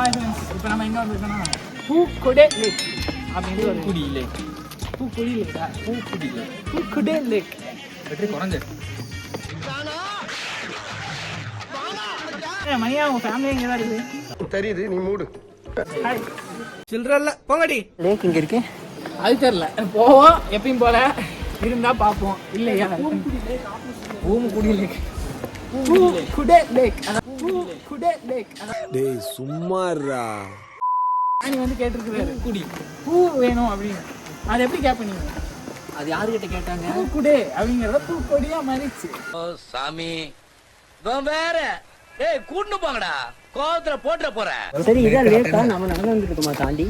இப்போ நம்ம எங்கே வந்துருக்கோம்னா பூக்குடே லேக் அப்படின்னு ஒரு பூக்குடி லேக். பூக்குடி லேக்கா? பூக்குடி லேக். பூக்குடே லேக். வெற்றி குறைஞ்சு. மணியா உங்கள் ஃபேமிலி இங்கே தான் இருக்குது தெரியுது, நீ மூடு. ஹாய். சில்லற இல்ல போங்கடி. லேக் இங்கே இருக்கு. அது தெரில, போவோம் எப்பயும் போல இருந்தா பார்ப்போம். இல்லையா பூமுக்குடி லேக். குடே லேக். குடே லேக். டேய் சும்மாறா. நீ வந்து கேட்டிருக்கிறாரு குடி. பூ வேணும் அப்படின்னு. அது எப்படி கேட்ப நீங்க? அது யாருக்கிட்ட கேட்டாங்க? பூ குடே அப்படிங்கிறத பூ கொடியா மாறிச்சு. ஓ சாமி வேற ஏய் கூட்டு போங்கடா, கோவத்துல போட்டுற போறேன். சரி இதான் லேக்கா? நம்ம நடந்து வந்துருக்கோமா தாண்டி?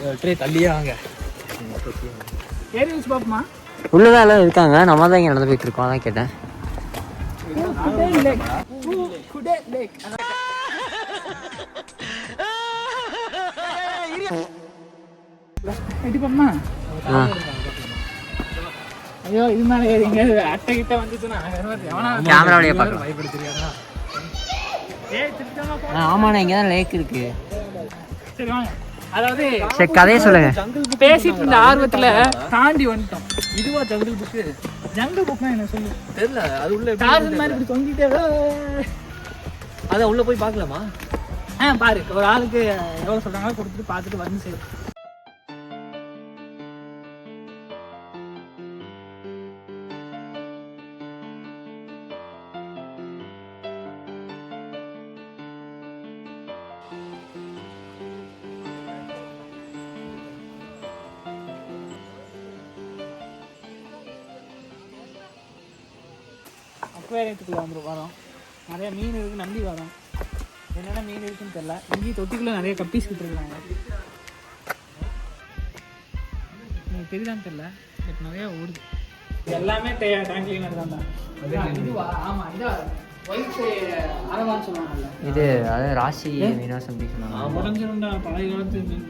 வெற்றி தள்ளியே வாங்க. ஏறி வச்சு பார்ப்போமா? உள்ளதான் எல்லாம் இருக்காங்க, நம்ம தான் இங்கே நடந்து போயிட்டு இருக்கோம், அதான் கேட்டேன். குடே லேக். பூ குடே லேக். எடிப்போமா? ஐயோ இது மேலே ஏறி எங்கேயாவது அட்டை கிட்ட வந்துச்சுன்னா கேமராவிலேயே பார்க்கலாம். பயப்படுத்துறியாடா? ஏய் திருத்தமா போ. ஆமாண்ணா, இங்கே தான் லேக் இருக்கு. சரி வாங்க. அதாவது சரி கதையை சொல்லுங்க. பேசிட்டு இருந்த ஆர்வத்துல தாண்டி வந்துட்டோம். இதுவா ஜங்கிள் புக்கு? ஜங்கிள் புக்னா என்ன சொல்லு? தெரியல. அது உள்ள டார்சன் மாதிரி இப்படி தொங்கிட்டே அத உள்ள போய் பார்க்கலாமா? பாரு, ஒரு ஆளுக்கு எவ்வளவு சொல்றாங்களோ கொடுத்துட்டு பார்த்துட்டு வந்து சரி. அக்வேரியத்துக்குள்ள வந்துடும் வரோம். நிறைய மீன் இருக்குது, நம்பி வரோம். என்னென்ன மீன் இருக்குன்னு தெரியல. இங்கேயும் தொட்டிக்குள்ளே நிறைய கப்பீஸ் விட்டுருக்குறாங்க. உங்களுக்கு தெரியுதான்னு தெரியல, பட் நிறையா ஓடுது. இது எல்லாமே டேங்க் கிளீனர் தான். இதுவா? ஆமாம், இதான் ஒயிட் அரவான்னு சொல்லுவாங்கல்ல. இது அதாவது ராசி மீனா சம்திங் சொன்னாங்க. உடஞ்சிருந்தா பழைய காலத்து மீன்.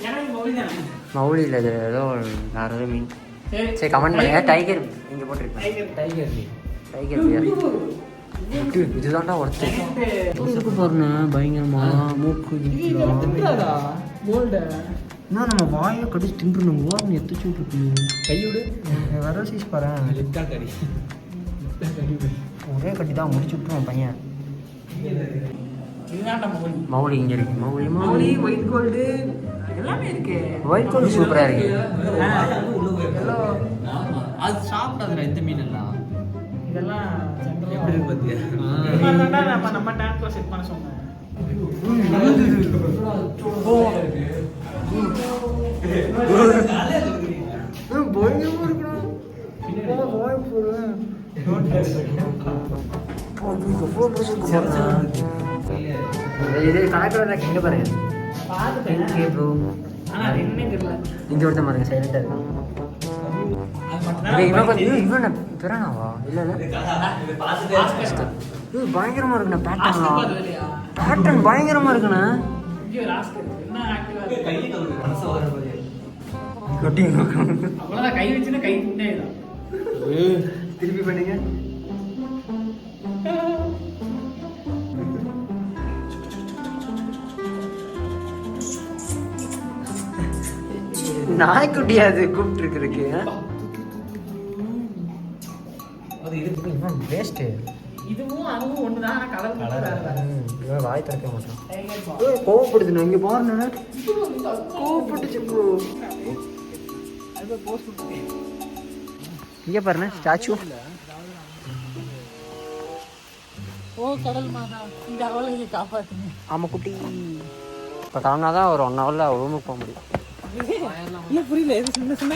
எனக்கு மொழி தானே மவுளியில் இது ஏதோ வேறு ஏதோ மீன். சரி சரி கமெண்ட் பண்ணுங்க. டைகர் இங்கே போட்டிருக்கேன். டைகர் இதுதான்டா ஒருத்தர் இருக்கு பாருண்ணா, பயங்கரமா மூக்கு கோல்டு. என்ன நம்ம வாயை கடிச்சு தின்றுணும். ஓரணும் எத்திச்சு விட்டுருக்கு. கையோடு வர சீஸ் பாரு. லிப்டா கறி. ஒரே கட்டி தான் முடிச்சு விட்டுருவோம் பையன். இதுதான் நம்ம மொழி. மவுளி இங்கே இருக்கு. மவுளி மௌலி, ஒயிட் கோல்டு எல்லாமே இருக்கு. ஒயிட் கோல்டு சூப்பராக இருக்கு. அது சாப்பிடாதுடா இந்த மீன் எல்லாம். இதெல்லாம் எப்படி இருக்கு பாத்தியா? நம்ம டேங்க்ல செட் பண்ண சொன்னேன். இது கணக்கில் எங்கே பாருங்க. பார்த்துட்டேன். ப்ரோ ஆனா அது என்னன்னே தெரியல. இங்கே ஒருத்தன் பாருங்க, சைலண்டாக இருக்கான். இவன் கொஞ்சம் இவன் பிறனாவா? இல்லை பயங்கரமாக இருக்குண்ணா. பேட்டர்ன் பயங்கரமாக இருக்குண்ணா. அவ்வளோதான், கை வச்சுன்னா கை துண்டே தான். திருப்பி பண்ணுங்க. நாய்க்குட்டியா அது கூப்பிட்டு இருக்கிறதுக்கு? அது இது வேஸ்ட்டு. இதுவும் அதுவும் ஒண்ணுதான், ஆனா கலர் வேற வேற. இவன் வாய் திறக்க மாட்டான். டைகர் கோவப்படுதுண்ணா. இங்கே பாருண்ணா, கோவப்பட்டுச்சு ப்ரோ. அது போஸ்ட் கொடுத்தேன். இங்கே பாருண்ணா ஸ்டாச்சு. ஓ கடல் மாதா, இந்த அவளையை காப்பாத்துங்க. ஆமாம் குட்டி. இப்போ கிளம்புனாதான் ஒரு 1 ஹவரில் ரூமுக்கு போக முடியும். இல்லை புரியல, எது சின்ன சின்ன